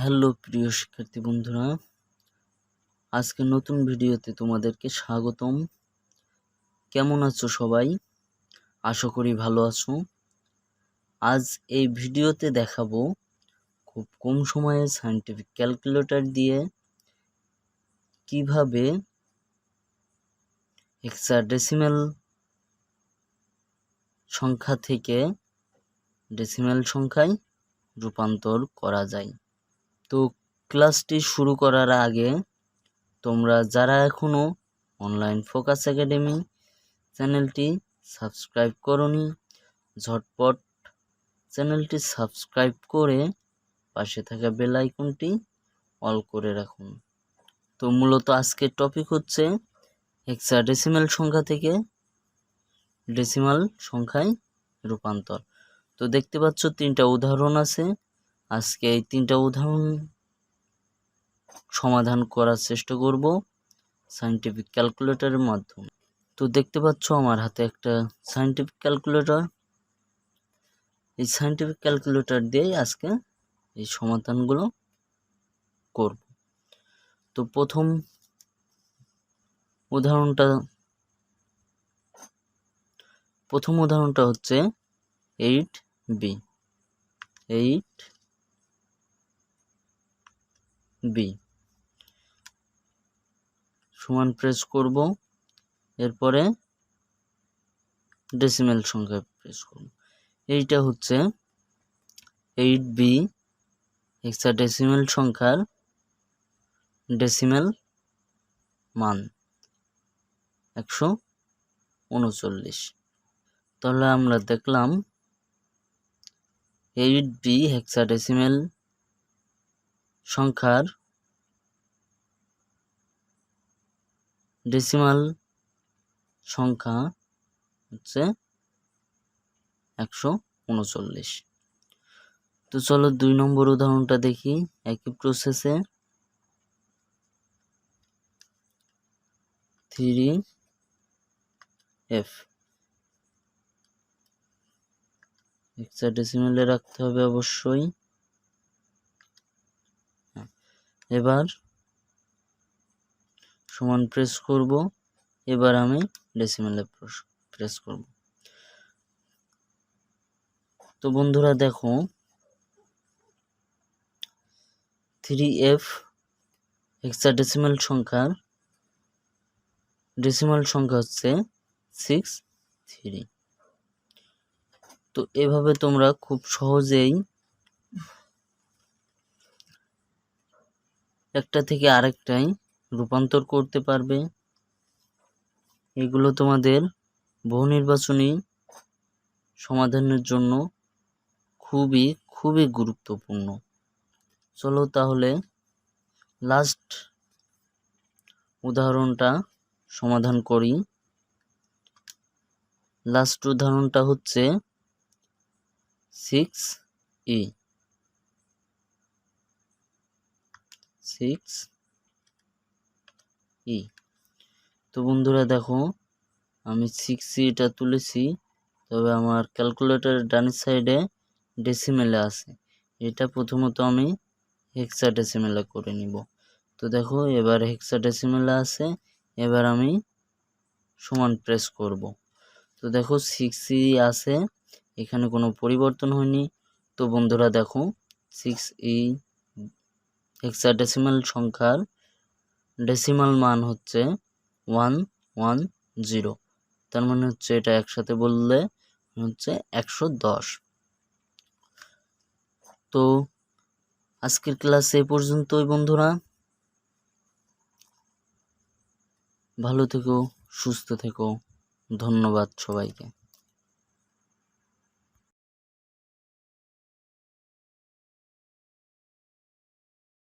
Hello প্রিয় শিক্ষার্থী বন্ধুরা, আজকে নতুন ভিডিওতে তোমাদেরকে স্বাগতম। কেমন আছো সবাই? আশা করি ভালো আছো। আজ এই ভিডিওতে দেখাবো খুব কম সময়ে সায়েন্টিফিক ক্যালকুলেটর দিয়ে কিভাবে হেক্সাডেসিমাল সংখ্যা থেকে ডেসিমাল সংখ্যায় রূপান্তর করা যায়। তো ক্লাসটি শুরু করার আগে তোমরা যারা এখনো অনলাইন ফোকাস একাডেমি চ্যানেলটি সাবস্ক্রাইব করনি, ঝটপট চ্যানেলটি সাবস্ক্রাইব করে পাশে থাকা বেল আইকনটি অল করে রাখুন। তো মূলত আজকের টপিক হচ্ছে হেক্সাডেসিমাল সংখ্যা থেকে ডেসিমাল সংখ্যায় রূপান্তর। তো দেখতে পাচ্ছ তিনটা উদাহরণ আছে। আজকে এই তিনটা উদাহরণ সমাধান করার চেষ্টা করব সায়েন্টিফিক ক্যালকুলেটরের মাধ্যমে। তো দেখতে পাচ্ছ আমার হাতে একটা সায়েন্টিফিক ক্যালকুলেটর। এই সায়েন্টিফিক ক্যালকুলেটর দিয়েই আজকে এই সমাধানগুলো করব। তো প্রথম উদাহরণটা হচ্ছে 8b সমান প্রেস করব, এরপরে ডেসিমাল সংখ্যা প্রেস করব। এইটা হচ্ছে 8b হেক্সাডেসিমাল সংখ্যার ডেসিমাল মান 139। তাহলে আমরা দেখলাম 8b হেক্সাডেসিমাল সংখ্যার ডেসিমাল সংখ্যা হচ্ছে 139। তো চলো 2 নম্বর উদাহরণটা দেখি একই প্রসেসে। 3f হেক্সাডেসিমালে রাখতে হবে অবশ্যই। এবার সমান প্রেস করব, এবার আমি ডেসিমালে প্রেস করব। তো বন্ধুরা দেখো 3f হেক্সাডেসিমাল সংখ্যার ডেসিমাল সংখ্যা হচ্ছে 63। তো এভাবে তোমরা খুব সহজেই একটা থেকে আরেকটায় রূপান্তর করতে পারবে। এগুলো তোমাদের বহু নির্বাচনী সমাধানের জন্য খুবই গুরুত্বপূর্ণ। চলো তাহলে লাস্ট উদাহরণটা সমাধান করি। লাস্ট উদাহরণটা হচ্ছে 6e তো বন্ধুরা দেখো আমি 6e তুলেছি, তবে আমার ক্যালকুলেটরের ডান সাইডে ডেসিমেলে আছে। এটা প্রথমত আমি হেক্সাডেসিমেলে করে নিব। তো দেখো এবার হেক্সাডেসিমেলে আছে, এবার আমি সমান প্রেস করব। তো দেখো 6e আছে, এখানে কোনো পরিবর্তন হয়নি। তো বন্ধুরা দেখো 6e হেক্সাডেসিমাল সংখ্যার ডেসিমাল মান হচ্ছে 110। তার মানে হচ্ছে এটা একসাথে বললে হচ্ছে 110। তো আজকের ক্লাস এই পর্যন্তই বন্ধুরা। ভালো থেকো, সুস্থ থেকো। ধন্যবাদ সবাইকে।